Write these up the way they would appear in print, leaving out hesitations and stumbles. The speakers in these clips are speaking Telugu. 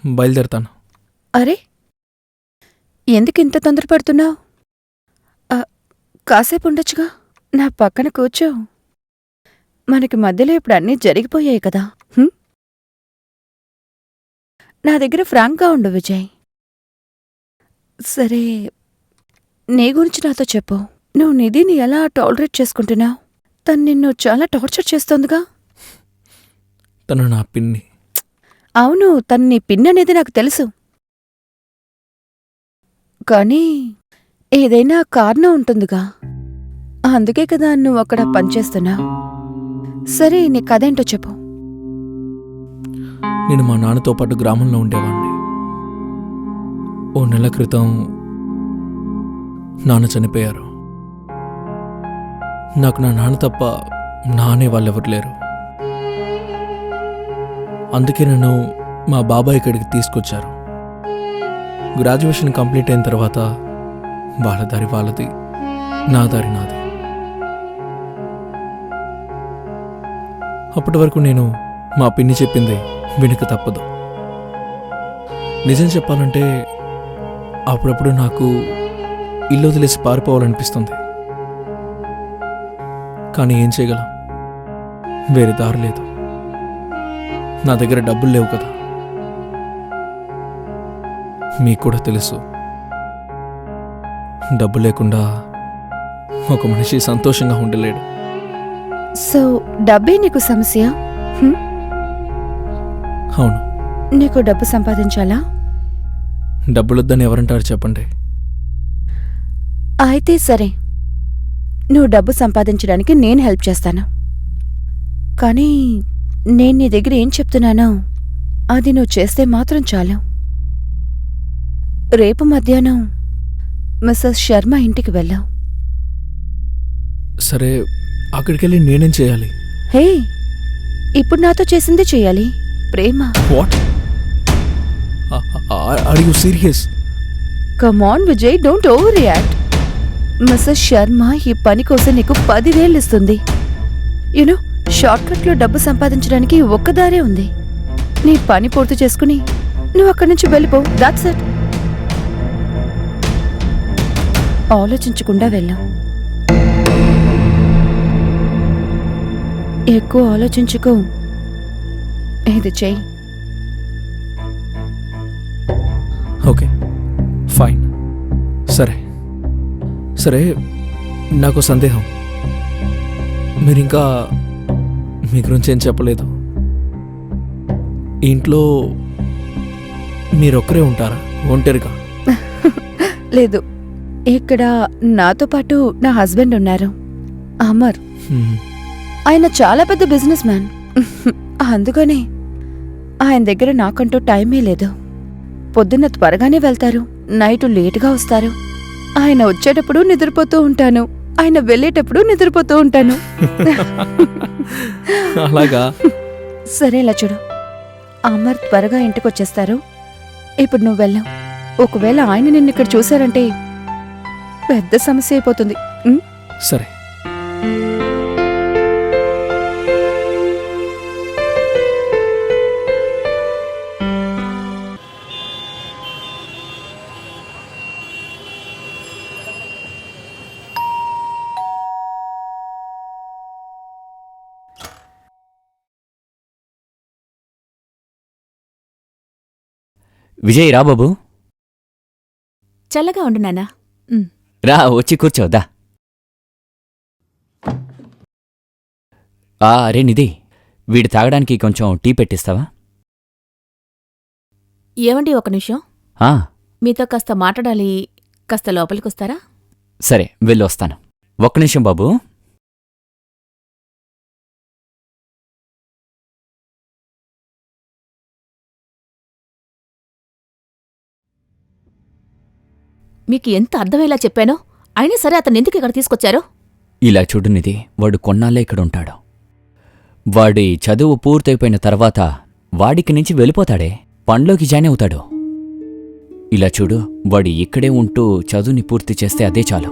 బయలుదేరతాను. అరే, ఎందుకింత తొందరపడుతున్నావు? కాసేపు ఉండొచ్చుగా. నా పక్కన కూర్చో. మనకి మధ్యలో ఇప్పుడు అన్నీ జరిగిపోయాయి కదా. నా దగ్గర ఫ్రాంక్గా ఉండు విజయ్. సరే, నీ గురించి నాతో చెప్పు. నువ్వు నిధిని ఎలా టాలరేట్ చేసుకుంటున్నావు? తను నిన్ను చాలా టార్చర్ చేస్తోందిగా. తను నా పిన్ని. అవును, తను నీ పిన్ అనేది నాకు తెలుసు. కానీ ఏదైనా కారణం ఉంటుందిగా. అందుకే కదా నువ్వు అక్కడ పనిచేస్తున్నావు. సరే, నీ కథేంటో చెప్పు. నేను మా నాన్నతో పాటు గ్రామంలో ఉండేవాడిని. ఓ నెల క్రితం నాన్న చనిపోయారు. నాకు నా నాన్న తప్ప నానే వాళ్ళెవరు లేరు. అందుకే నన్ను మా బాబాయ్ ఇక్కడికి తీసుకొచ్చారు. గ్రాడ్యుయేషన్ కంప్లీట్ అయిన తర్వాత వాళ్ళ దారి వాళ్ళది, నా దారి నాది. అప్పటి వరకు నేను మా పిన్ని చెప్పింది వినక తప్పదు. నిజం చెప్పాలంటే అప్పుడప్పుడు నాకు ఇల్లు వదిలేసి పారిపోవాలనిపిస్తుంది. కానీ ఏం చేయగలం? వేరే దారి లేదు. నా దగ్గర డబ్బులు లేవు కదా. మీకు కూడా తెలుసు, డబ్బు లేకుండా ఒక మనిషి సంతోషంగా ఉండలేడు. సో డబ్బే నీకు సమస్య? అవును. నీకు డబ్బు సంపాదించాలా? డబ్బులొద్దని ఎవరంటారు చెప్పండి. అయితే సరే, నువ్వు డబ్బు సంపాదించడానికి నేను హెల్ప్ చేస్తాను. కానీ నేను నీ దగ్గర ఏం చెప్తున్నానో అది నువ్వు చేస్తే మాత్రం చాలు. రేపు మధ్యాహ్నం మిస్సెస్ శర్మ ఇంటికి వెళ్ళావు. సరే, అక్కడికెళ్ళి నేనేం చేయాలి? హే, ఇప్పుడు నాతో చేసింది చెయ్యాలి. ప్రేమ. What? Are you serious? Come on Vijay, don't overreact. Mrs Sharma ఈ పని కోసం నీకు 10,000 ఇస్తుంది. యూనో, షార్ట్కట్లో డబ్బు సంపాదించడానికి ఒక్క దారే ఉంది. నీ పని పూర్తి చేసుకుని నువ్వు అక్కడి నుంచి వెళ్ళిపో. That's it. ఆలోచించకుండా వెళ్ళాం. ఎక్కువ ఆలోచించుకో. ఇది చెయ్యి. Okay, fine. సరే సరే, నాకు సందేహం. మీరింకా మీ గురించి ఏం చెప్పలేదు. ఇంట్లో మీరొక్కరే ఉంటారా, ఒంటరిగా? లేదు, ఇక్కడ నాతో పాటు నా హస్బెండ్ ఉన్నారు, అమర్. ఆయన చాలా పెద్ద బిజినెస్ మ్యాన్. అందుకనే ఆయన దగ్గర నాకంటూ టైమే లేదు. పొద్దున్న త్వరగానే వెళ్తారు, నైట్ లేటుగా వస్తారు. ఆయన వచ్చేటప్పుడు నిద్రపోతూ ఉంటాను, ఆయన వెళ్ళేటప్పుడు నిద్రపోతూ ఉంటాను. అలాగా? సరే, ఇలా చూడు. అమర్ త్వరగా ఇంటికొచ్చేస్తారు. ఇప్పుడు నువ్వు వెళ్ళావు. ఒకవేళ ఆయన నిన్ను ఇక్కడ చూశారంటే పెద్ద సమస్య అయిపోతుంది. సరే. విజయ్, రా బాబు. చల్లగా ఉండు నాన్నా. రా, వచ్చి కూర్చోద్దా. అరే నిధి, వీడి తాగడానికి కొంచెం టీ పెట్టిస్తావా? ఏమండి, ఒక నిమిషం. మీతో కాస్త మాట్లాడాలి. కాస్త లోపలికొస్తారా? సరే, వెళ్ళొస్తాను. ఒక్క నిమిషం బాబు. మీకు ఎంత అర్థమయ్యేలా చెప్పానో, అయినా సరే అతను ఎందుకు ఇక్కడ తీసుకొచ్చారో? ఇలా చూడు నిధి, వాడు కొన్నాళ్ళే ఇక్కడుంటాడు. వాడి చదువు పూర్తయిపోయిన తర్వాత వాడికి నుంచి వెళ్ళిపోతాడే, పనిలోకి జాయిన్ అవుతాడు. ఇలా చూడు, వాడు ఇక్కడే ఉంటూ చదువుని పూర్తి చేస్తే అదే చాలు.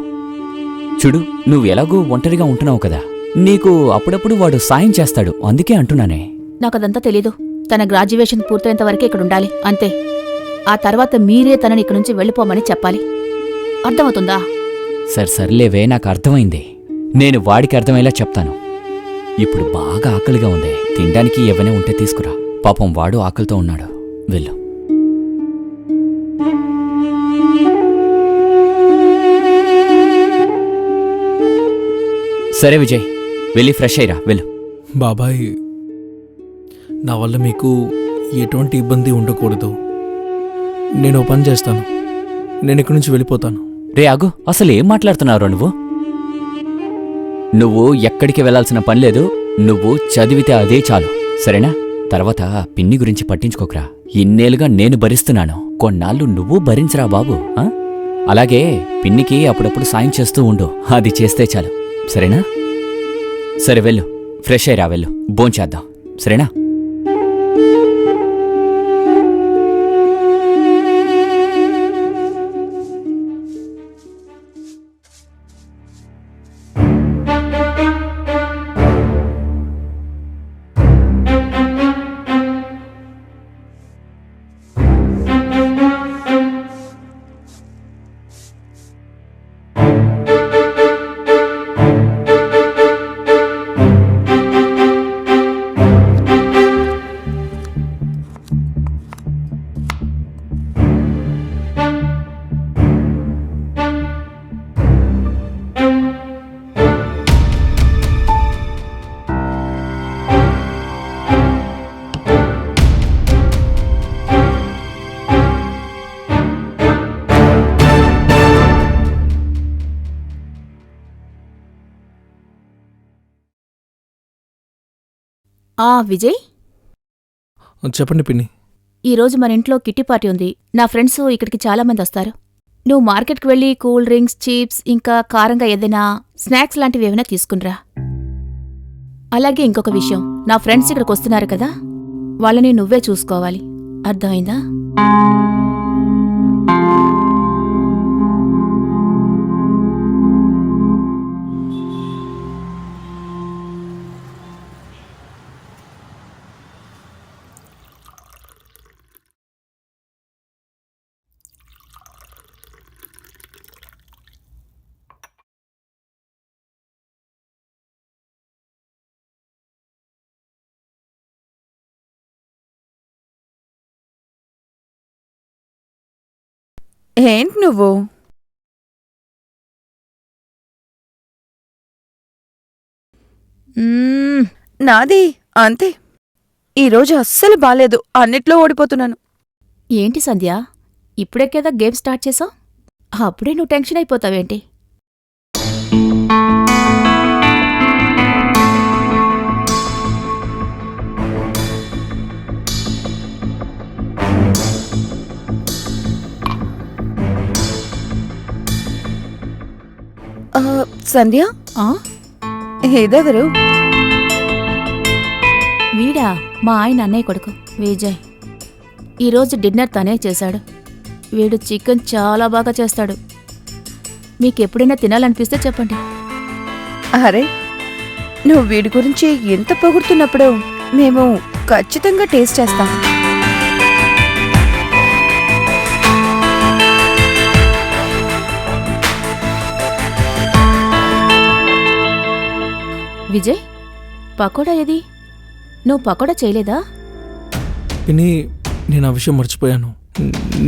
చూడు, నువ్వు ఎలాగూ ఒంటరిగా ఉంటున్నావు కదా, నీకు అప్పుడప్పుడు వాడు సాయం చేస్తాడు, అందుకే అంటున్నానే. నాకదంతా తెలీదు. తన గ్రాడ్యుయేషన్ పూర్తయ్యేంత వరకే ఇక్కడ ఉండాలి అంతే. ఆ తర్వాత మీరే తనని ఇక్కడి నుంచి వెళ్ళిపోమని చెప్పాలి. అర్థమవుతుందా? సర్లేవే, నాకు అర్థమైంది. నేను వాడికి అర్థమయ్యేలా చెప్తాను. ఇప్పుడు బాగా ఆకలిగా ఉంది, తినడానికి ఏవైనా ఉంటే తీసుకురా. పాపం వాడు ఆకలితో ఉన్నాడు. వెళ్ళు. సరే విజయ్, వెళ్ళి ఫ్రెష్ అయ్యిరా, వెళ్ళు. బాబాయ్, నా వల్ల మీకు ఎటువంటి ఇబ్బంది ఉండకూడదు. నేను ఓ పని చేస్తాను. నేను ఇక్కడి నుంచి వెళ్ళిపోతాను. రే ఆగు, అసలు ఏం మాట్లాడుతున్నావు నువ్వు? నువ్వు ఎక్కడికి వెళ్లాల్సిన పని లేదు. నువ్వు చదివితే అదే చాలు, సరేనా? తర్వాత పిన్ని గురించి పట్టించుకోకరా. ఇన్నేళ్లుగా నేను భరిస్తున్నాను, కొన్నాళ్ళు నువ్వు భరించరా బాబు. అలాగే పిన్నికి అప్పుడప్పుడు సాయం చేస్తూ ఉండు. అది చేస్తే చాలు, సరేనా? సరే వెళ్ళు, ఫ్రెష్ అయ్యిరా, వెళ్ళు. భోంచేద్దాం, సరేనా? విజయ్, చెప్పండి పిన్ని. ఈరోజు మన ఇంట్లో కిట్టి పార్టీ ఉంది. నా ఫ్రెండ్స్ ఇక్కడికి చాలామంది వస్తారు. నువ్వు మార్కెట్కి వెళ్ళి కూల్ డ్రింక్స్, చిప్స్, ఇంకా కారంగా ఏదైనా స్నాక్స్ లాంటివి ఏమైనా తీసుకునిరా. అలాగే ఇంకొక విషయం, నా ఫ్రెండ్స్ ఇక్కడికి వస్తున్నారు కదా, వాళ్ళని నువ్వే చూసుకోవాలి. అర్థమైందా? ఏంటి నువ్వు? నాది అంతే. ఈరోజు అస్సలు బాలేదు, అన్నిట్లో ఓడిపోతున్నాను. ఏంటి సంధ్య, ఇప్పుడే కదా గేమ్ స్టార్ట్ చేసావు, అప్పుడే నువ్వు టెన్షన్ అయిపోతావేంటి? సంధ్య, ఇదెవరు? వీడా మా ఆయన అన్నయ్య కొడుకు విజయ్. ఈరోజు డిన్నర్ తనే చేశాడు. వీడు చికెన్ చాలా బాగా చేస్తాడు. మీకెప్పుడైనా తినాలనిపిస్తే చెప్పండి. అరే, నువ్వు వీడి గురించి ఎంత పొగుడుతున్నప్పుడు మేము ఖచ్చితంగా టేస్ట్ చేస్తాం. విజయ్, పకోడా ఏది? నువ్వు పకోడా చేయలేదా? పిన్ని, నేను ఆ విషయం మర్చిపోయాను.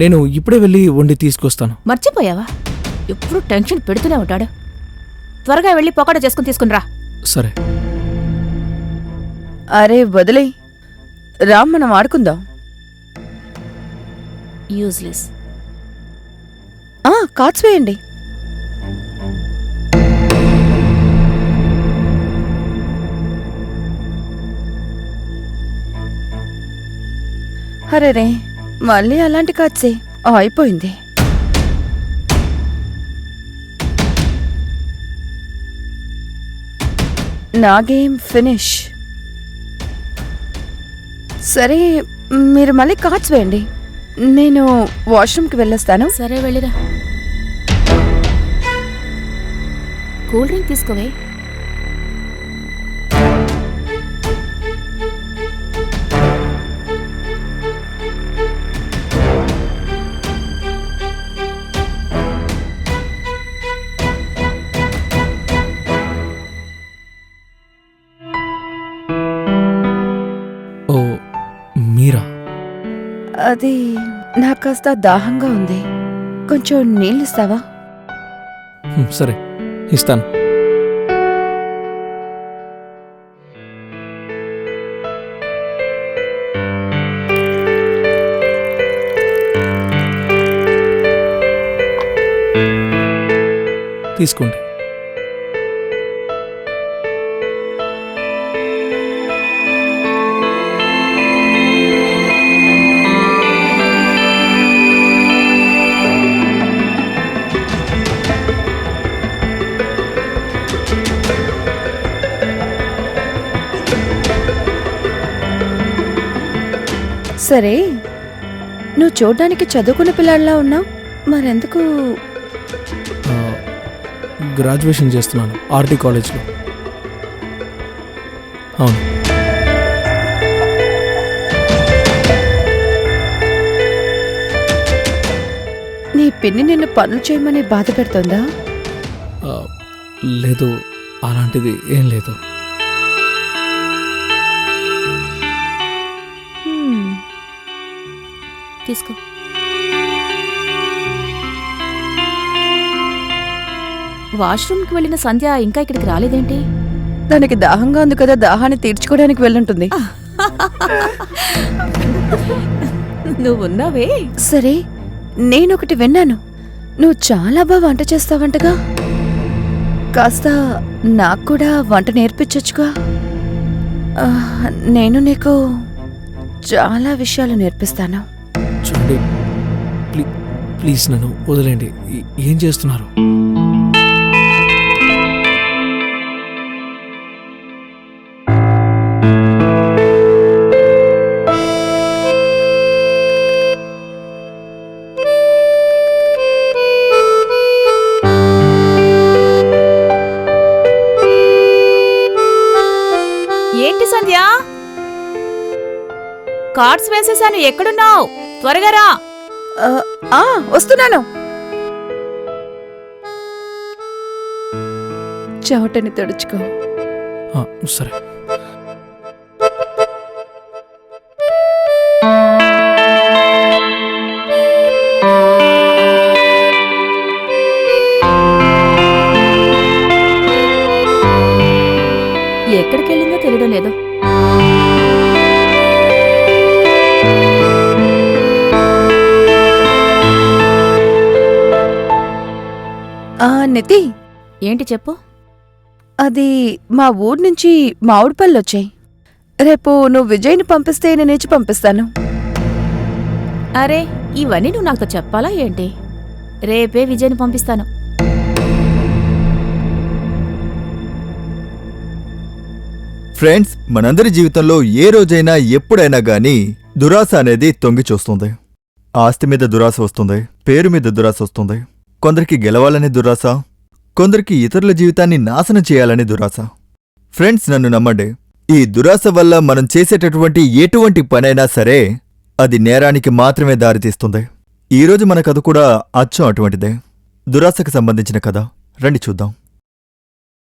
నేను ఇప్పుడే వెళ్ళి వండి తీసుకొస్తాను. మర్చిపోయావా? ఎప్పుడు టెన్షన్ పెడుతూనే ఉంటాడు. త్వరగా వెళ్ళి పకోడా చేసుకుని తీసుకునిరా. సరే. అరే వదిలే, రామ్, మనం ఆడుకుందాం. యూజ్లెస్. కార్డ్స్ వేయండి. అరే రే, మళ్ళీ అలాంటి కార్డ్సే. అయిపోయింది. నా గేమ్ ఫినిష్. సరే, మీరు మళ్ళీ కార్డ్స్ వేయండి. నేను వాష్రూమ్కి వెళ్ళొస్తాను. సరే, వెళ్ళిరా. కూల్ డ్రింక్ తీసుకోవే. అది నాకు కాస్త దాహంగా ఉంది. కొంచెం నీళ్ళు ఇస్తావా? సరే, ఇస్తాను. తీసుకోండి. సరే, నువ్వు చూడ్డానికి చదువుకున్న పిల్లాడిలా ఉన్నావు, మరెందుకు? ఆ, గ్రాడ్యుయేషన్ చేస్తున్నాను ఆర్టీ కాలేజ్లో. అవును. నీ పిన్ని నిన్ను పనులు చేయమని బాధ పెడుతోందా? ఆ, లేదు, అలాంటిది ఏం లేదు. తీసుకో. వాష్రూమ్కి వెళ్ళిన సంధ్య ఇంకా ఇక్కడికి రాలేదేంటి? దానికి దాహంగా ఉంది కదా, దాహాన్ని తీర్చుకోవడానికి వెళ్ళుంటుంది. నువ్వున్నావే. సరే, నేనొకటి విన్నాను, నువ్వు చాలా బాగా వంట చేస్తావంటగా. కాస్త నాకు కూడా వంట నేర్పించొచ్చుగా. నేను నీకు చాలా విషయాలు నేర్పిస్తాను. చూడండి, ప్లీజ్ నన్ను వదిలేండి. ఏం చేస్తున్నారు? ఏంటి సంధ్య, కార్డ్స్ వేసేసాను, ఎక్కడున్నావు? త్వరగా రా. వస్తున్నాను. చెవటని తుడుచుకో. సరే. ఎక్కడికి వెళ్ళిందో తెలియడం లేదు. నితి, ఏంటి చెప్పు. అది మా ఊరు నుంచి మామిడి పళ్ళు వచ్చాయి. రేపు నువ్వు విజయ్ని పంపిస్తే నేనేచి పంపిస్తాను. అరే, ఇవన్నీ నువ్వు నాతో చెప్పాలా ఏంటి? రేపే విజయ్ని పంపిస్తాను. ఫ్రెండ్స్, మనందరి జీవితంలో ఏ రోజైనా ఎప్పుడైనా గానీ దురాశ అనేది తొంగి చూస్తుంది. ఆస్తి మీద దురాశ వస్తుంది, పేరు మీద దురాశ వస్తుంది. కొందరికి గెలవాలనే దురాశ, కొందరికి ఇతరుల జీవితాన్ని నాశనం చేయాలనే దురాశ. ఫ్రెండ్స్, నన్ను నమ్మండి, ఈ దురాశ వల్ల మనం చేసేటటువంటి ఎటువంటి పనైనా సరే అది నేరానికి మాత్రమే దారితీస్తుంది. ఈరోజు మన కథ కూడా అచ్చం అటువంటిదే, దురాశకు సంబంధించిన కథ. రండి చూద్దాం.